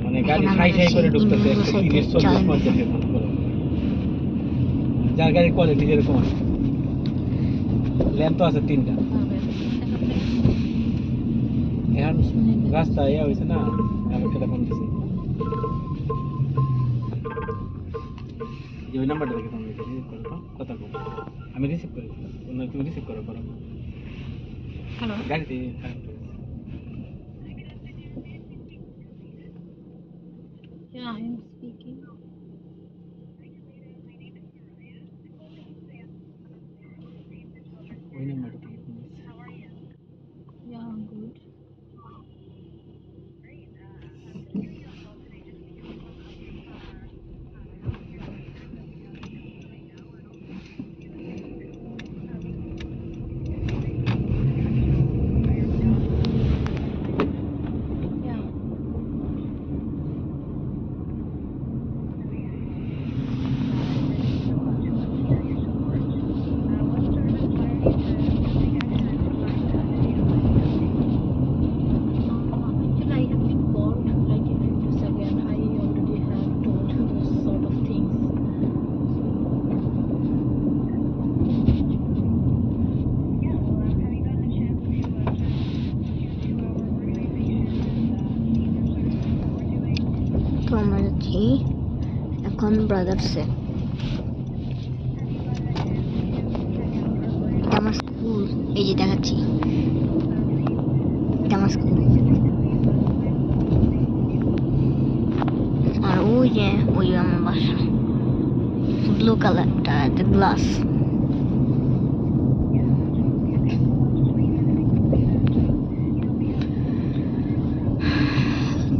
মানে গাড়ি সাই সাই করে ঢুকতেছে 130-140-50 যার গাড়ির কোয়ালিটি যেরকম আছে ল্যাম্প তো আছে 3টা এখন রাস্তা ইয়া হয়েছে না আমি একটা ফোন দিছি যে ওই নাম্বারটা দেখে ফোন দিছি রিসিভ করো তো কথা বলো আমি রিসিভ করি না তুমি রিসিভ করো হ্যালো গাড়িতে Yeah, I am speaking. ওই নাম্বারটা থেকে ফোন দিছি Yeah, I'm good. Yeah. Actually, I have been called like if it is again. I already have told those sort of things. তো আমরা যাচ্ছি এখন ব্রাদার্সে। এটা আমার স্কুল, এই যে দেখাচ্ছি, এটা আমার স্কুল। আর ওই যে ওই আমার বাসা, ব্লু কালারটা গ্লাস।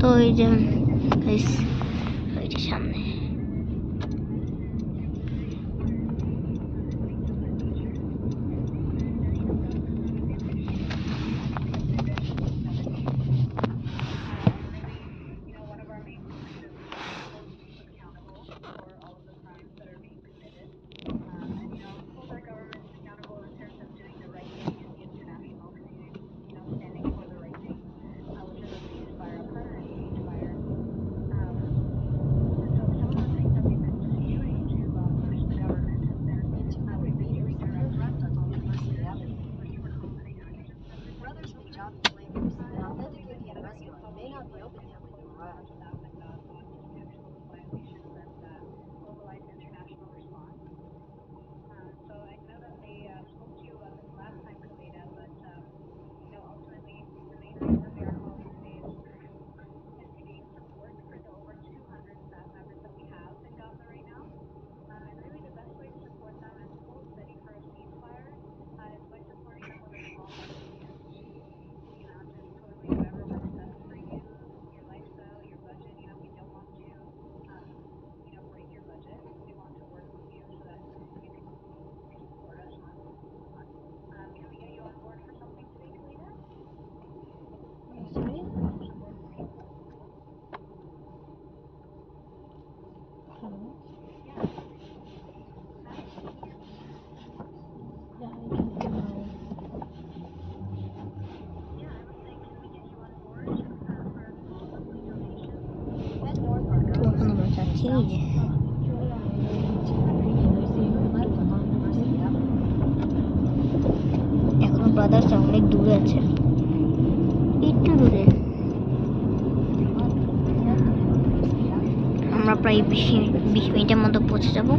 তো এই যে ওই যে সামনে Sorry? Hello? Yeah, I can hear now. তো এখন আমরা যাচ্ছি এই যে এখনো ব্রাদার্স অনেক দূরে আছে, একটু দূরে। আমরা প্রায় 20 মিনিটের মতো পৌঁছে যাব।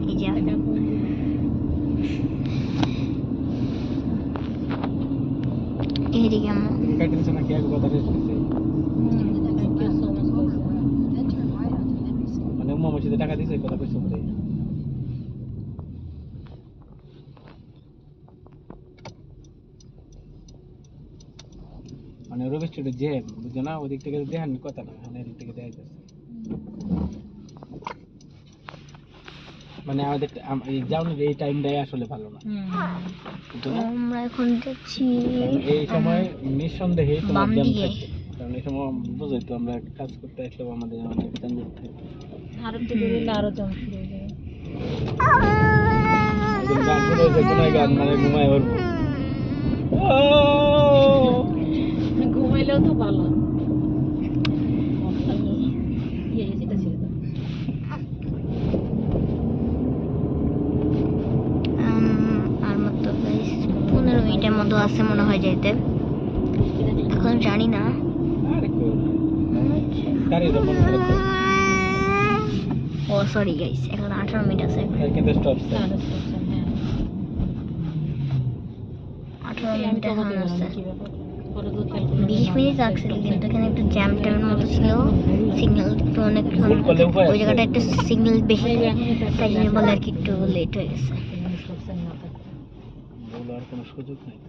এই যে এইদিকে আমরা কাটিছে নাকি এক কথা রেস্ট দিছে Thank you so much, guys. মানে উম্মা মসজিদে টাকা দিছে কথা কইছো বলে মানে রবি স্টুডিও যে বুঝছো না ওদিক থেকে দেখেন কথা না মানে এদিক থেকে দেখা যাচ্ছে মানে আমাদের এই জার্নির এই টাইমটাই আসলে ভালো না, বুঝছো না? আমরা এখন যাচ্ছি কারণ এই সময় নিঃসন্দেহে তোমার বাম জ্যাম দিকে। থাকবে, কারণ এই সময় বুঝোই তো আমরা কাজ করতে আসলেও আমাদের অনেক যানজট থাকে। আর একটু দূরে এলে আরো জম শুরু হয়ে যাবে। একদিন গান শুরু হয়েছে, কোনায় গান মানে ঘুমায় উঠবো। ঘুমাইলেও তো ভালো। এসিটা ছিল তো। আর মাত্র 15 মিনিটের মতো আছে মনে হয় যেতে, এখন জানি না। আরে কই গাড়ি মনে করে ও সরি গাইস, এখন 18 মিনিট আছে। কিন্তু স্টপ হ্যাঁ, স্টেশন, হ্যাঁ। 18 আমি মিনিট তো এখন হতে আছে। পারলাম কি ব্যাপার। পরে তো খেয়াল করলাম 20 মিনিট না, লাগছিল, stop কিন্তু sign। এখানে একটু জ্যাম ট্যামের মতো ছিল, সিগন্যাল একটু অনেক ভুল করলে উপায় ওই আছে। জায়গাটা একটু সিগন্যাল বেশি এই যে থাকে, এখন এটা তাই জন্য বলে আর কি একটু লেট হয়ে গেছে। এখানে stop sign না থাকে। বলার কোনো সুযোগ নেই,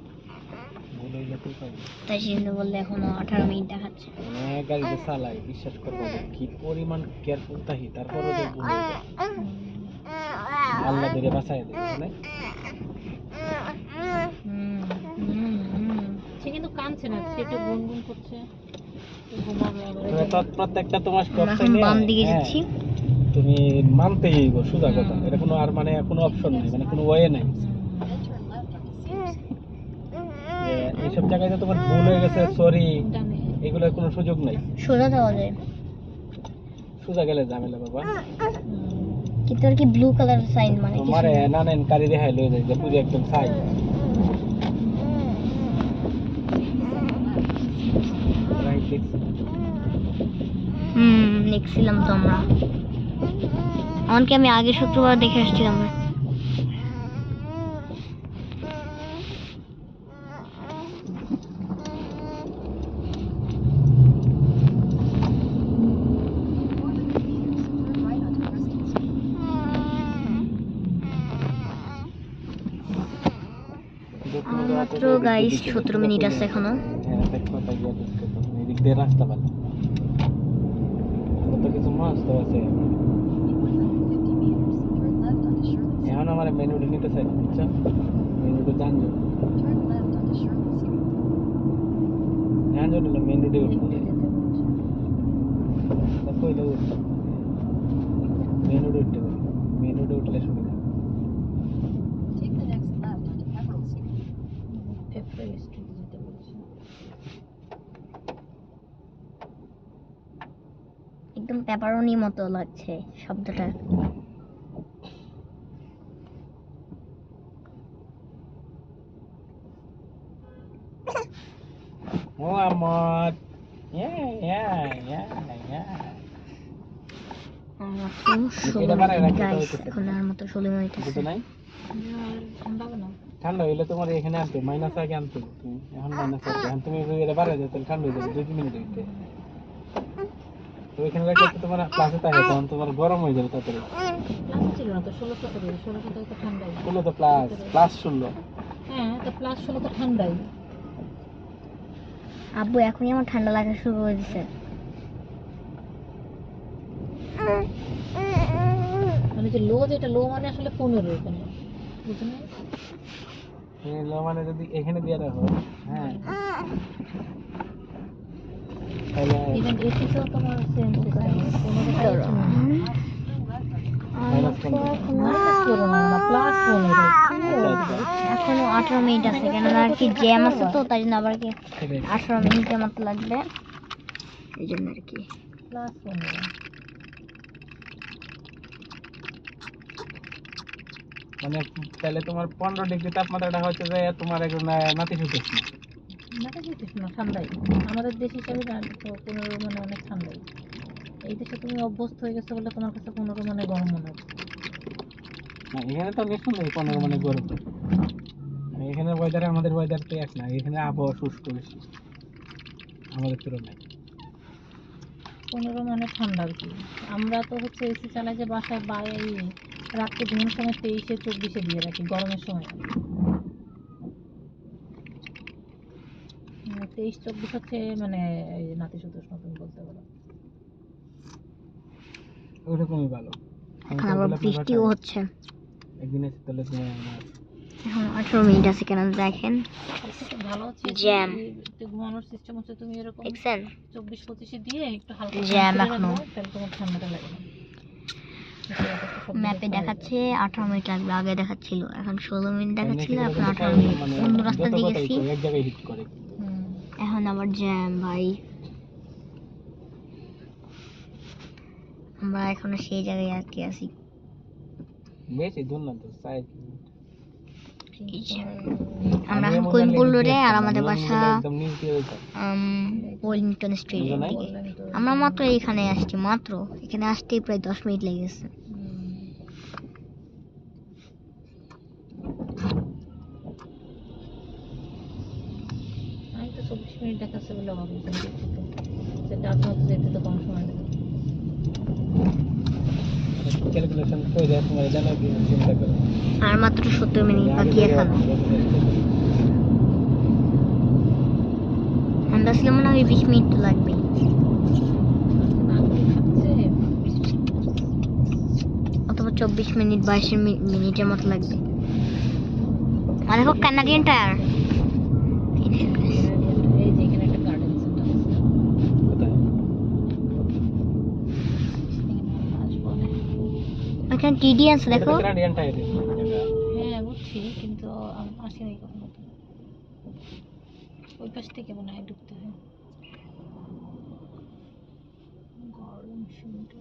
ভুল হইলে তো উপায় নেই। তাই জন্য বললে এখনো 18 মিনিট দেখাচ্ছে। অনেক গাড়িতে চালাই, বিশ্বাস করবো যে কি পরিমাণ কেয়ারফুল থাকি, তারপরও যে ভুল হয়ে যায়। আল্লাহ ধরে বাঁচায় দেয়, বুঝলে? সে কিন্তু কাঁদছে না, সে একটু গুনগুন করছে, ঘুমাবে আবার। তবে প্রত্যেকটা তোমার স্টপ আমরা এখন সাইনে বাম দিকে যাচ্ছি। তুমি মানতেই হইব, সোজা কথা, এটা কোনো আর মানে কোনো অপশন নাই, মানে কোনো ওয়ে নাই। যে এইসব জায়গায় যে তোমার ভুল হয়ে গেছে, সরি, ডানে। এগুলোর কোনো সুযোগ নাই। সোজা যাওয়া যায়, সোজা গেলে ঝামেলা বাবা। কিন্তু আর কি ব্লু কালার সাইন মানে কিছু তোমার না। নানেন কারি দেখাই লয়ে যায় যে পুরো একদম সাই। রাইট দেখছি। দেখছিলাম তো আমরা, এমনকি আমি আগে শুক্রবার দেখে আসছিলাম না। মাত্র গাইস 17 মিনিট আছে এখনো। হ্যাঁ, দেখো তাই গিয়ে দেখো তো এদিক দিয়ে রাস্তা ভালো, কত কিছু মাছ তো আছে। এখন আমার মেনুটা নিতে চাই না, বুঝছো? মেনুটা জানছো, জানছো না মেনুটা উঠবো না, দেখো এটা উঠবো, মেনুটা উঠতে পারি, মেনুটা উঠলে সুবিধা। Pepper Street যেতে বলছে। একদম পেপারনি মতো লাগছে শব্দটা। ও আমার এটা বানায় রাখতে তো গাইস হইতেছে। এখন আর মাত্র 16 মিনিট আছে। বুঝো নাই? আর ঠান্ডা হবে না। ঠান্ডা হইলে তোমার এখানে আনতে মাইনাস আগে আনতে হবে তুমি, এখন মাইনাস আছে, এখন তুমি যদি এটা বাড়ায় দাও তাহলে ঠান্ডা হয়ে যাবে 2 মিনিট হইতে। তো এখানে রাখলে তো তোমার প্লাসে থাকে, তখন তোমার গরম হয়ে যাবে তাড়াতাড়ি। প্লাস ছিল না তো, 16 করে 16 তো ঠান্ডাই। 16 তো প্লাস, প্লাস 16। হ্যাঁ, তো প্লাস 16 তো ঠান্ডাই। আব্বু এখনই আমার ঠান্ডা লাগা শুরু করে দিছে। মানে যে লো, যেটা লো মানে আসলে 15 এখানে, বুঝছো না? এগুলো মানে যদি এখানে দিয়ে রাখো, হ্যাঁ, তাহলে ইভেন এসি তো তোমার সেম সিস্টেম, 15 মাইনাস 15। মাইনাস করো না, প্লাস 15। আচ্ছা, এখনো 18 মিনিট আছে, কেননা আর কি জ্যাম আছে তো, তাই জন্য আবার কি সেটাই। 18 মিনিটের মতো লাগবে, এই জন্য আর কি। প্লাস 15। মানে তাহলে তোমার 15 ডিগ্রি তাপমাত্রাটা হচ্ছে যে তোমার একদম নাতিশীতোষ্ণ। না তো বুঝিস না, ঠান্ডাই। আমাদের দেশ হিসাবে 15 মানে অনেক ঠান্ডাই। এই দেশে তুমি অভ্যস্ত হয়ে গেছো বলে তোমার কাছে 15 মানে গরম মনে হচ্ছে। না, এখানে তো নিঃসন্দেহে 15 মানে গরম। মানে এখানে ওয়েদার আমাদের ওয়েদার তো এক না, এখানে আবহাওয়া শুষ্ক বেশি আমাদের তুলনায়। 15 মানে ঠান্ডা আর কি। আমরা তো হচ্ছে এসি চালাই যে বাসায় বাইরে, রাত্রে ঘুমের সময় 23-24 দিয়ে রাখি গরমের সময়। 23-24 হচ্ছে মানে এই নাতিশীতোষ্ণ তুমি বলতে পারো। ওইরকমই ভালো। এখন আবার বৃষ্টিও হচ্ছে। একদিন এসে তাহলে তুমি এখন 18 মিনিট আছে কেন দেখেন। ভালো হচ্ছে জ্যাম ঘুমানোর সিস্টেম হচ্ছে তুমি এরকম দেখছেন 24-25 দিয়ে একটু হালকা জ্যাম এখনো তাহলে তোমার ঠান্ডাটা লাগে না। ম্যাপে দেখাচ্ছে 18 মিনিট লাগবে, আগে দেখাচ্ছিল এখন 16 মিনিট দেখাচ্ছিল, সেগুলো এখন কিন্তু 18 মিনিট। মানে অন্য রাস্তা যত দিয়ে কথাই গেছি, কই, এক জায়গায় হিট করে। এখন আবার জ্যাম ভাই। আমরা এখনো সেই জায়গায় আটকে আছি। বেশি দূর না তো, 4 এই যে, আমরা এখন কুইনপুল রোডে, আর আমাদের বাসা একদম নিচ দিয়ে যাইতাম। ওয়েলিংটন স্ট্রিটের দিকে। আমরা মাত্র এইখানে আসছি, মাত্র এখানে আসতেই প্রায় 10 মিনিট লেগে গেছে। আমি তো 24 মিনিট দেখাচ্ছে বলে অবাক হয়েছিলাম সেটা আপনার যেতে তো কম সময় লাগে। ক্যালকুলেশন করে তোমার জানা কি চিন্তা করো। আর মাত্র 70 মিনিট বাকি এখন। আমরা ছিলাম মনে হয় 20 মিনিট লাগবে, অথবা 24 মিনিট 22 মিনিটের মতো লাগবে। আর দেখো কানাডিয়ান টায়ার, এই যে এখানে একটা গার্ডেন সেন্টার আছে। কোথায়? ওখানে টিডি আছে দেখো। Canadian tyre. হ্যাঁ বুঝছি, কিন্তু আসি নাই কখনো তো। ওই পাশ থেকে মনে হয় ঢুকতে হয়। গার্ডেন সেন্টার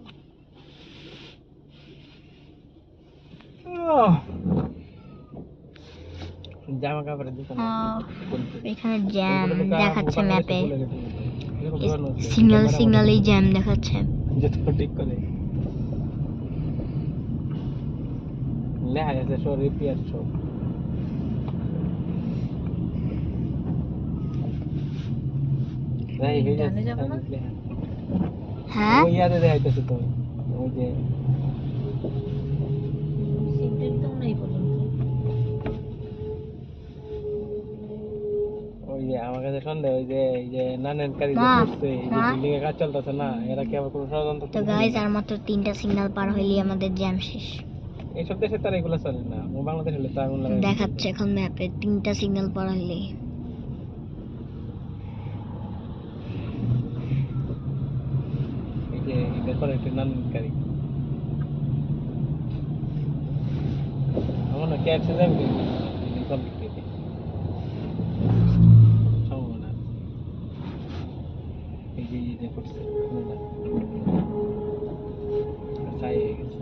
জামা কাপড়ের দোকান। এখানে জ্যাম দেখাচ্ছে ম্যাপে, সিগন্যালেই জ্যাম দেখাচ্ছে। যত ঠিক করে লেখা আছে শো রিপেয়ার শো। রাই হয়ে ডানে যাবো না? যাচ্ছে। হ্যাঁ ওই ইয়াদে দেখাইতেছে তো, ওই যে সিগন্যাল তো মনে হয় এই পর্যন্ত। ওই যে আমার কাছে সন্দেহ, ওই যে এই যে নানান কারি যে মা, করছে, এই যে মা। বিল্ডিং এ কাজ চলতেছে না, এরা কি আবার কোনো ষড়যন্ত্র তো করছে গাইস, না? আর মাত্র 3টা সিগন্যাল পার হইলেই আমাদের জ্যাম শেষ। এইসব দেশে তার এগুলো চলে না, ও বাংলাদেশ হলে তো আগুন লাগাই দিত। দেখাচ্ছে এখন ম্যাপে 3টা সিগন্যাল পার হইলেই। এই যে এটা করে একটা নানান কারি আমার না ক্যাচ যাবে কমপ্লিট সম্ভাবনা আছে। এই যে এটা করছে না সাই হয়ে গেছে।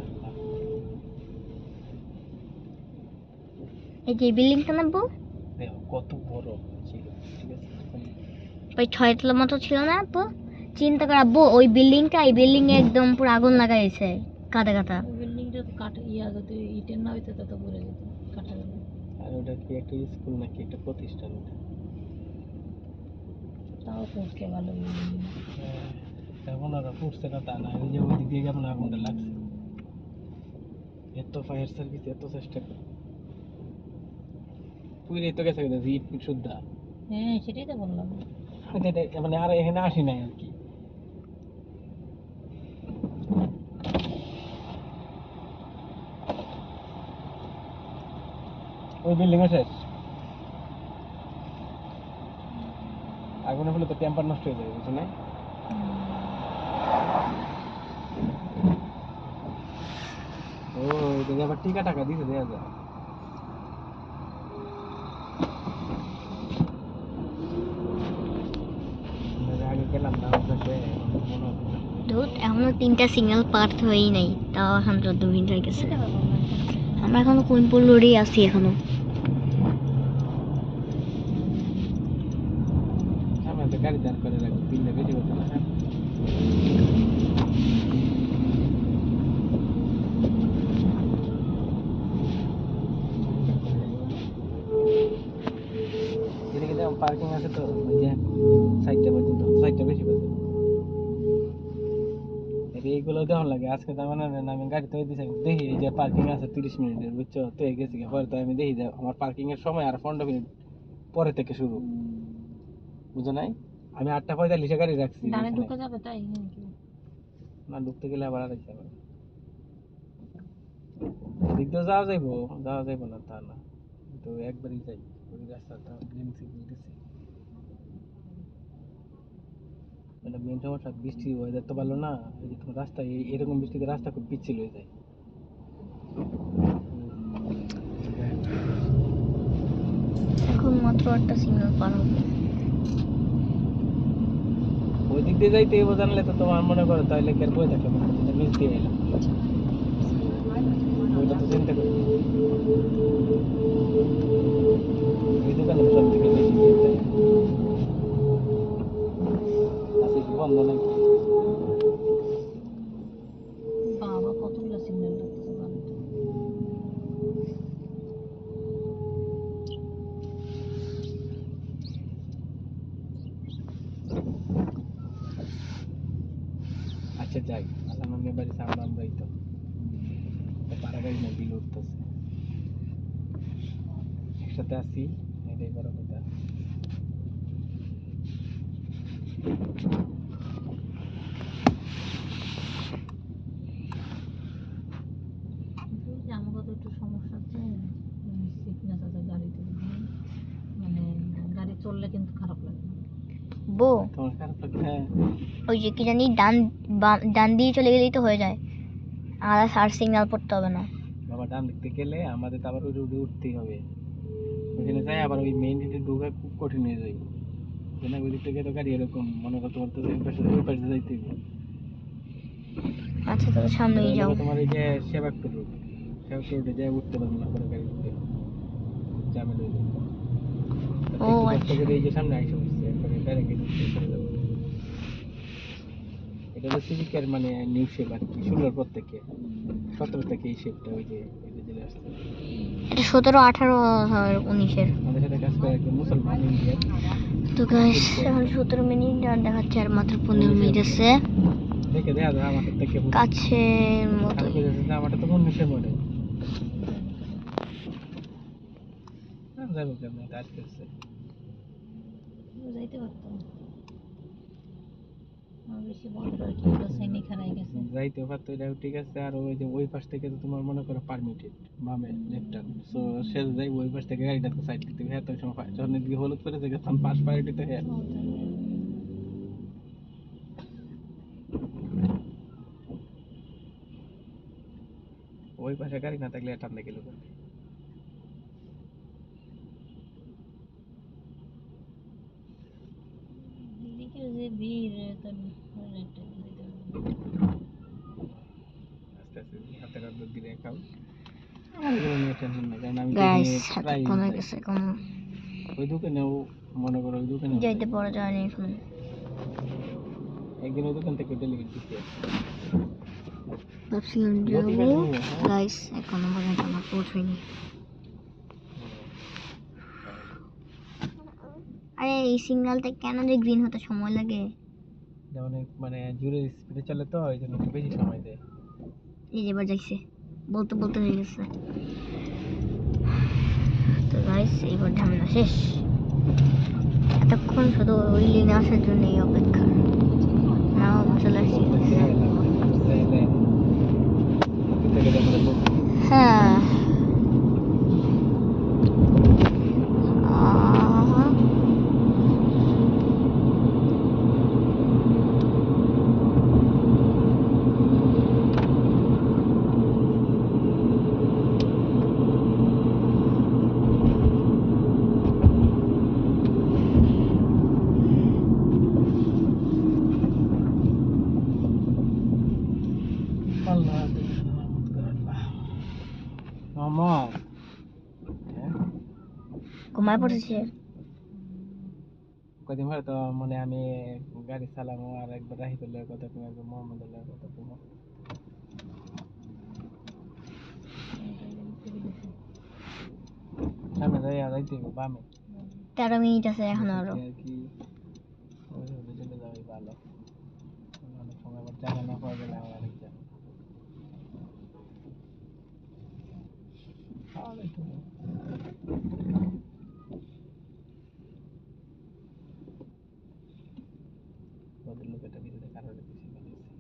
এই যে বিল্ডিংটা নামবো, দেখো কত বড় ছিল, ঠিক আছে? ওই 6 তলা মতো ছিল না আপু? চিন্তা কর আব্বু, ওই বিল্ডিংটা, এই বিল্ডিং এ একদম পুরো আগুন লাগাইছে কাদা কাদা। ওই বিল্ডিংটা তো কাঠ ইয়া যদি ইটের না হইতো তত পড়ে যেত কাঠের। আর ওটা কি একটা স্কুল নাকি একটা প্রতিষ্ঠান? ওটা তাও পড়তে ভালো বিল্ডিং। এখন আর ফুটছে না তা না, ওই যে ওই দিক দিয়ে কেমন আগুনটা লাগছে, এত ফায়ার সার্ভিস এত চেষ্টা করে পুড়ে তো গেছে কিন্তু ইট পিট শুদ্ধা। হ্যাঁ সেটাই তো বললাম। মানে আর এখানে আসি নাই আর কি। ওই বিল্ডিং শেষ, আগুনে ফেলে তো টেম্পার নষ্ট হয়ে যাবে, বুঝছো না? ও এটা আবার টিকা টাকা দিতে দেওয়া যায়। আগে গেলাম না ওর কাছে, মনে হচ্ছে না। দুধ এখনো 3টা সিগন্যাল পার হয়েই নাই, তাও এখন 14 মিনিট হয়ে গেছে। আমরা এখনো কুইনপুল রোডেই আছি এখনো। সামনে তো গাড়ি দাঁড় করে রাখবো, তিনটা বেশি বলতে না। এদিকে যেমন পার্কিং আছে তো, ওই যে 60টা পর্যন্ত, 60টা বেশি পর্যন্ত। এইগুলো দেওয়ার লাগে আজকে তার মানে আমি গাড়ি তো দিয়েছি, দেখি এই যে পার্কিং আছে 30 মিনিটের, বুঝছো তো? গেছি পরে তো আমি দেখি যে আমার পার্কিং এর সময় আর 15 মিনিট পরে থেকে শুরু, বুঝো নাই? আমি 8:45 গাড়ি রাখছি ডানে এখানে। ঢুকে যাবে তাই নাকি? না ঢুকতে গেলে আবার আড়াইতে হবে। এদিক দিয়ে যাওয়া যাইবো না তা না, কিন্তু একবারই যাই ওই রাস্তাটা গ্রিন সিগন্যাল দিছে। মানে মেন সমস্যা বৃষ্টি ওয়েদার তো ভালো না, এই যে তোমার রাস্তা এরকম বৃষ্টিতে রাস্তা খুব পিচ্ছিল হয়ে যায়। এখন মাত্র একটা সিগন্যাল পার হবে। ওই দিক দিয়ে যাইতে হইব জানলে তো তোমার মনে করো তাহলে কি আর বই থাকবে না, নিচ দিয়ে এলাম ওইটা তো চিন্তা করি। এই দোকানে সব থেকে বেশি ভিড় থাকে। আজকে কি বন্ধ নাকি? বাবা কতগুলো সিগন্যাল লাগতেছে গাড়িতে। আচ্ছা যাই, আসামের বাড়ি সামনে আমরাই তো পাড়া গাড়ি না বিল উঠতেছে, একসাথে আসি, এটাই বড় কথা। কিন্তু ওই যে আমাকে তো একটু সমস্যা আছে, সিকনেস আছে গাড়িতে, মানে গাড়ি চললে কিন্তু খারাপ লাগে না। বউ, তোমার খারাপ লাগে? হ্যাঁ, ওই যে কি জানি ডান দিয়ে চলে গেলেই তো হয়ে যায়, আর সিগন্যাল পড়তে হবে না। বাবা ডান দেখতে গেলে আমাদের তো আবার ওই রোডে উঠতেই হবে, ওইখানে যাই আবার ওই মেইন রোডে ঢোকা খুব কঠিন হয়ে যায়। না ওই দিক থেকে তো গাড়ি এরকম মনে করতে পারতো ওই পাশে যাইতে হবে। আচ্ছা তাহলে সামনেই এটা যাও। হলো তোমার এই যে সেবাগপুর রোডে যাই উঠতে পারবো না পরে গাড়ি উঠতে ঝামেলা হয়ে যাবে। ও একটু কষ্ট আচ্ছা, করে এই যে সামনে আইসা বসছে, এরপরে ডাইরেক্ট উঠতে চলে যাবো। এটা হলো সিভিকের মানে নিউ শেপ আর কি, 16 পর থেকে 17 থেকে এই শেপটা ওই যে এটা চলে আসছে। এটা 17, 18 আর 19-এর। আমাদের সাথে কাজ করে একটা মুসলমান ইন্ডিয়ান। তো গাইস এখন 17 মিনিট আর দেখাচ্ছে আর মাত্র 15 মিনিট আছে। দেখে দেখা যায় আমাদের থেকে কাছের মতো খারাপ হয়ে যাচ্ছে, আমারটা তো 19-এর মডেল। যাবো কেমন এটা আটকেছে। যাইতে পারতাম, আমার বেশি বন্ধ আর কি, ওটা সৈনিক হারাই গেছে। যাইতে পারতো এটাও ঠিক আছে, আর ওই যে ওই পাশ থেকে তো তোমার মনে করো পারমিটেড বামে লেফট টার্ন, সো সে যাই ওই পাশ থেকে গাড়িটাকে সাইড দিতে হবে। হ্যাঁ তো সময় যখন এদিকে হলুদ করে থেকে তখন পাশ পারিটিতে হ্যাঁ ওই পাশে গাড়ি না থাকলে টান গেল। এদিকে যে ভিড় তার একটা যেতে হবে। আস্তে আস্তে হাতে হাত দিয়ে খাও, আমার কোনো নিয়ে টেনশন নেই, কারণ আমি তো গাইস এখানে হাতে প্রায় কমে যাই। গেছে, কম ওই দোকানেও মনে করো ওই দোকানেও যাইতে যাই। পারা যায় না এখন। একদিন ওই দোকান থেকে ডেলিভারি দিতে ভাবছিলাম যাবো গাইস, এখনো পর্যন্ত আমরা পৌঁছাইনি। আরে এই সিগন্যালটা কেন যে গ্রিন হতে সময় লাগে? যেমন মানে জোরে স্পিডে চলে তো এই জন্য একটু বেশি সময় দেয়। এই যে এবার যাইছে, বলতে বলতে হয়ে গেছে। তো গাইস এইবার ঝামেলা শেষ, এতক্ষণ শুধু ওই লেনে আসার জন্য এই অপেক্ষা, নাও চলে আসছি। হ্যাঁ ঘুমায় পড়েছে। কদিন পরে তো মানে আমি গাড়ি চালামো, আর একবার রাহিদুল্লাহর কথা তুমি, একবার মোহাম্মদুল্লাহর কথা তুমি। সামনে যাই যাইতে বামে 13 মিনিট আছে এখন আরো। আর কি ওই রোডে চলে যাওয়াই ভালো, অনেক সময় আবার জায়গা না পাওয়া গেলে আবার আরেক জায়গা খাওয়া যাইতে হবে। ভদ্রলোক এটা ভিডিওতে কারোর বেশি ভালো হয়েছে।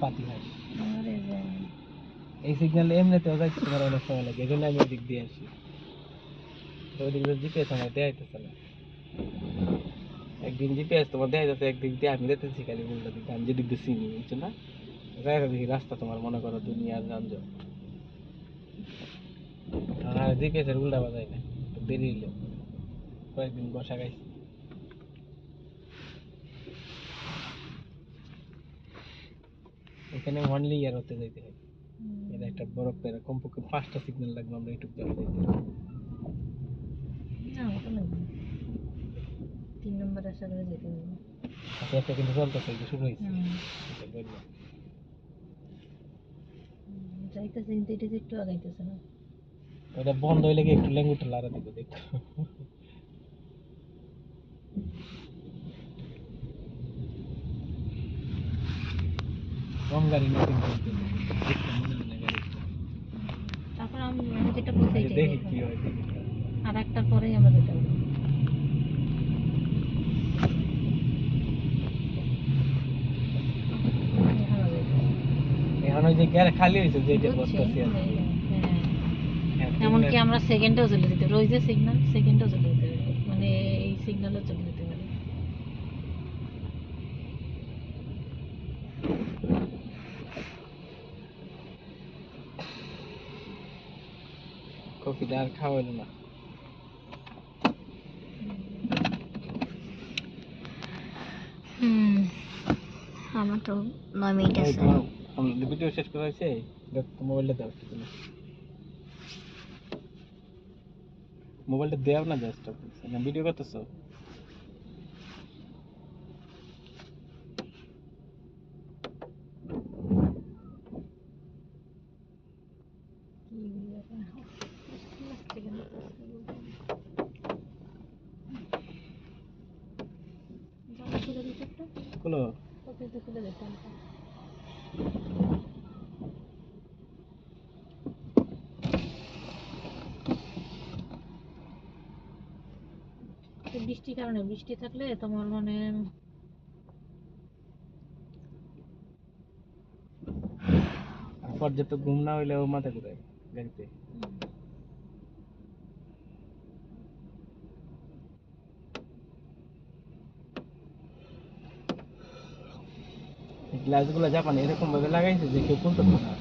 পাতি হয়। আরে যা। এই সিগন্যাল এমনিতেও যাইতে তোমার অনেক সময় লাগে, এই জন্য আমি ওদিক দিয়ে আসি। তো ওদিক দিয়ে জিপিএস আমার দেখাইতেছে না। একদিন জিপিএস তোমার দেখাইতেছে, একদিক দিয়ে আমি যেতেছি খালি উল্টো দিকে, আমি যেদিক দিয়ে চিনি, বুঝছো না? জায়গা দেখি রাস্তা তোমার মনে করো দুনিয়ার যানজট, আর জিপিএস এর উল্টা বাজাই না, একটু দেরি হইলো, কয়েকদিন বসা গাইছি। এখানে অনলি ইয়ার হতে যাইতে হয়, এটা একটা বড় প্যারা, কমপক্ষে 5টা সিগন্যাল লাগবে আমরা একটু যাইতে। না ওটা লাগবে না। 3 নম্বর আশা করে যেতে হবে। আচ্ছা, একটা কিন্তু চলতেছে, এটা শুরু হয়েছে, হুম। এটা বললাম। যাইতেছে কিন্তু এটা যে একটু আগাইতেছে না। ওটা বন্ধ হইলে কি একটু ল্যাঙ্গুটা লাড়া দিব দেখো। কম গাড়ি না কিন্তু দেখতে মনে হয় না গাড়িটা। তারপর আমি যেটা বলতে আচ্ছা, দেখি কি হয় দেখি। আর একটার পরেই আমরা যেতে হবে। এখানে যাইতে হবে। এখন ওই যে গ্যার খালি হয়েছে যেটা বুঝছি, করতেছি আর কি। হ্যাঁ। হ্যাঁ, এমনকি আমরা সেকেন্ডেও চলে যেতে পারি, ওই যে সিগন্যাল সেকেন্ডেও চলে যেতে পারি, মানে এই সিগন্যালও চলে যেতে পারি। কফিটা আর খাওয়া হলো না। হুম, আমার তো 9 মিনিট এই আছে। তোমার আমাদের ভিডিও শেষ করা হয়েছে, মোবাইলটা দাও একটু তুমি। মোবাইলটা দেও না, জাস্ট না ভিডিও করতেছো। খুলো। বৃষ্টির কারণে, বৃষ্টি থাকলে তোমার মানে আর পর্যাপ্ত ঘুম না হইলে ও মাথা ঘুরায় গাড়িতে। এই গ্লাসগুলো জাপানে এরকম ভাবে লাগাইছে যে কেউ খুলতে পারে না।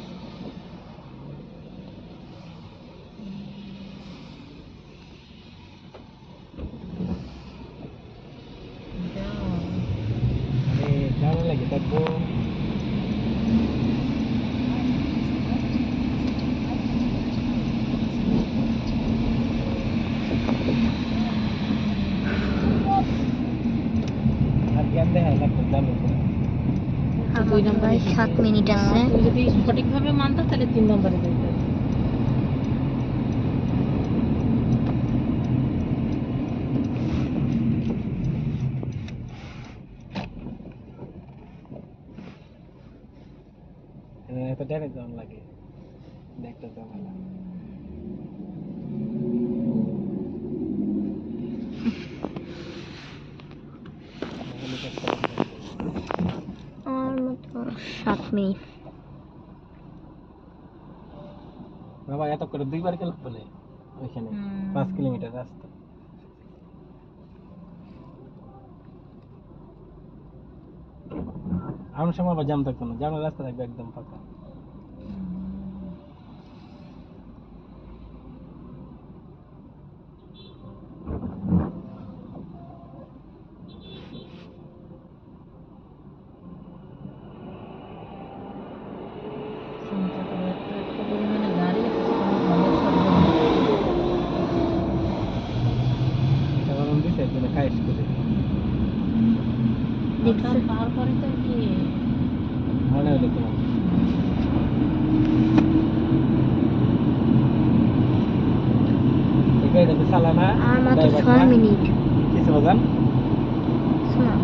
মানে জানা লাগে দেখবো। আর জ্ঞান দেখায় লাগবে জানো। দুই আমার নম্বরে ভাই 7 মিনিট আছে। তুমি যদি সঠিকভাবে মানতো তাহলে 3 নম্বরে যাইতে হবে। এত ড্যামেজ যেমন লাগে দেখতে ঝামেলা। আমার মতো 7 মিনিট। বাবা এত করে 2বার গেল বলে ওইখানে 5 কিলোমিটার রাস্তা। আমার সময় আবার জ্যাম থাকতো না, জ্যামের রাস্তা থাকবে একদম ফাঁকা। এত পরিমাণে গাড়ি আছে, কোনো ঘরের শব্দ নেই। এটা গরম দিছে এর জন্য কাইস করে দেখছো? তারপরে তো কি মনে হলো তোমার। এই গাড়িটা তো চালানা আর মাত্র ড্রাইভারটা 6 মিনিট। কিছু বাজান শোনো,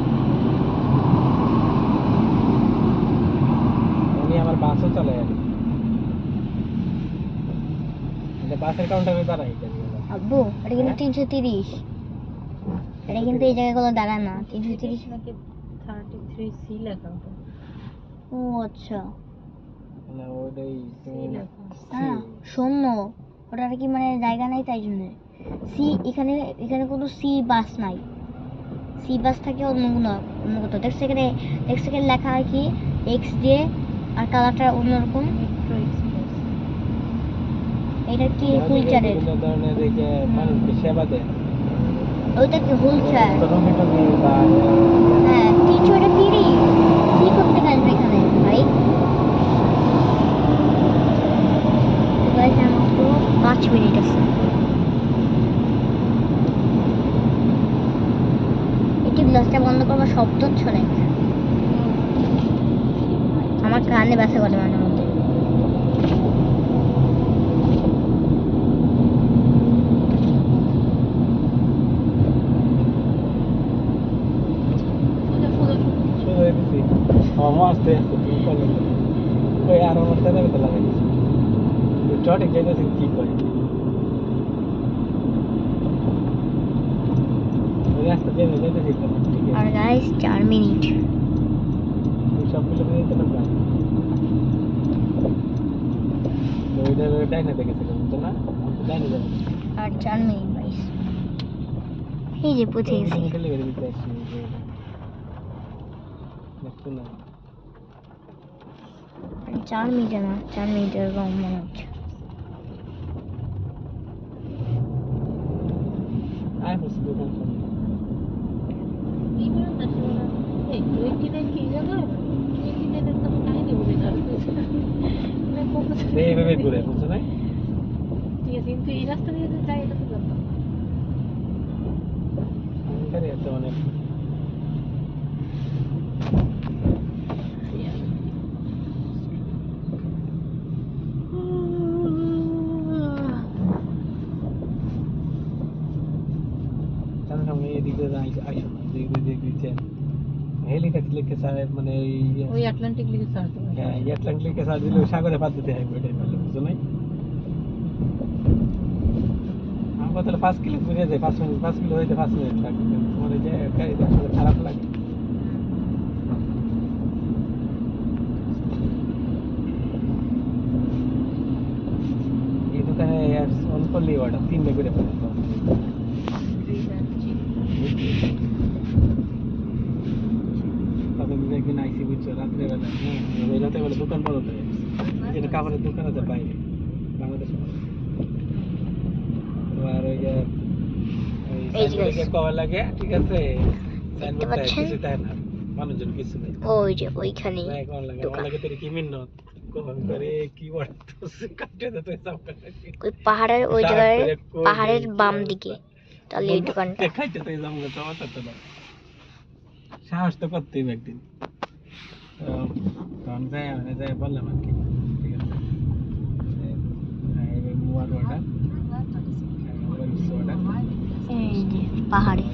উনি আমার বাসও চালায় আর কি। এটা বাসের কাউন্টারে দাঁড়াই গাড়িওয়ালা। আব্বু এটা কিন্তু 330। এটা কিন্তু এই জায়গায় কোনো দাঁড়ায় না। 330 নাকি 33C লেখা ওটা। ও আচ্ছা, মানে ওটাই তুমি হ্যাঁ শূন্য, ওটার কি মানে জায়গা নাই তাই জন্য। সি এখানে, এখানে কোনো সি বাস নাই, সি বাস থাকে অন্য কোনো অন্য কোথাও। দেখছো এখানে, দেখছো এখানে লেখা হয় কি এক্স জে, আর কালারটা অন্যরকম। Metro express. এটা কি হুইলচেয়ারের, বিভিন্ন ধরনের এই যে মানুষকে সেবা দেয় ওইটা কি হুইলচেয়ার? রবি টবি বা হ্যাঁ কিছু, এটা ফ্রি। সি করতে আসবে এখানে ভাই। তো গাইস আমাকে 5 মিনিট আছে। এটি গ্লাসটা বন্ধ করবার শব্দ হচ্ছে অনেক, আমার কানে ব্যথা করে মাঝে মধ্যে। শুরু হয়ে গেছি আমার মস্ত আছে তুমি করলে ওই আর আমার দাদা কথা লাগাই দিছি চটে যাইতেছে কি করে ওই রাস্তা যাবে যাইতেছি ঠিক আর আছে গাইস 4 মিনিট। সবগুলো যেতে পারবে ওইটা ডাইনে দেখেছে বুঝছো না ডাইনে যাবে আর 4 মিনিট গাইস। এই যে পৌঁছে গেছি। ডেলিভারি দিতে আসছি দেখছো না 4 মিনিটে না, 4 মিনিটের কম মনে হচ্ছে। আয় বসে দোকান সামনে এই 29 কি জানো? 29 তো কাহিনী বলে যাচ্ছে। এইভাবে ঘুরে বুঝছো না ঠিক আছে, কিন্তু এই রাস্তা দিয়ে যে যাই এটা তো জানতাম। গাড়ি আছে অনেক তার সামনে এদিকে আইসো দেখতে হেলিকপ্টার লিখে স্যার মানে ওই আটলান্টিক লিগে সার্চ করে। হ্যাঁ আটলান্টিক লিখে স্যার দিলে সাগরে পাত দিতে হয় ওইটাই ভালো বুঝছো না আমার তাহলে 5 কিলো ঘুরে যায় 5 মিনিট 5 কিলো হইতে 5 মিনিট লাগে তোমার এই যে গাড়ি আসলে খারাপ লাগে এই দোকানে অ্যাপস অন করলে অর্ডার 3 করে পাবে তবে একদিন আইসি বুঝছো রাত্রেবেলা ওই রাত্রেবেলা দোকান বড় হয়ে যেটা কাপড়ের দোকান আছে বাইরে বাংলাদেশে তোমার ওই যে এই যে guys, কভার লাগে ঠিক আছে দেখতে পাচ্ছেন? কিছু দেয় না মানুষজন কিছু নেই ওই যে ওইখানে এখন লাগে দোকান। লাগে তোর কি মিন্নত কখন করে কি বলতো কাটতে তো সব ওই পাহাড়ের ওই জায়গায়, পাহাড়ের বাম দিকে তাহলে এই দোকানটা। খাইতে তো যাবো তো তো না সাহস তো করতেই হবে একদিন তখন যাই বললাম আর কি ঠিক আছে মুয়ার অর্ডার এই যে পাহাড়ে।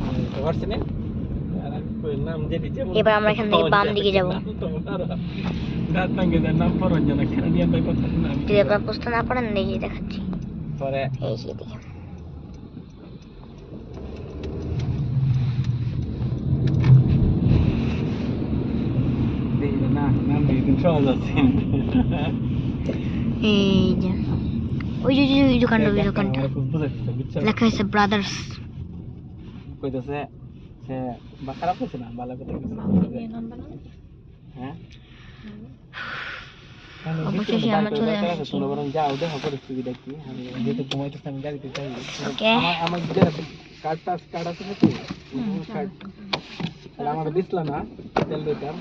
এবার আমরা এখান থেকে বাম দিকে যাবো। যদি আপনার বুঝতে না পারেন এই যে দেখাচ্ছি, এই যে দেখেন। এই যে ওই যে ওই দোকানটা, ওই দোকানটা লেখা আছে ব্রাদার্স। কইতেছে সে বা খারাপ হচ্ছে না ভালো কথা কিছু হ্যাঁ অবশেষে আমরা চলে আসছি। তোমরা বরং যাও দেখো পরিস্থিতিটা কি আমি যেহেতু ঘুমাইতেছি আমি গাড়িতে যাই ওকে, আমার কার্ড আছে নাকি কার্ড তাহলে আমার দিছিল না তেল দিতাম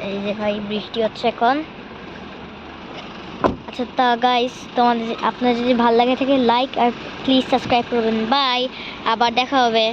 এই যে ভাই বৃষ্টি হচ্ছে এখন। আচ্ছা তা গাইস, তোমাদের আপনার যদি ভালো লাগে থাকে লাইক আর প্লিজ সাবস্ক্রাইব করবেন। বাই, আবার দেখা হবে।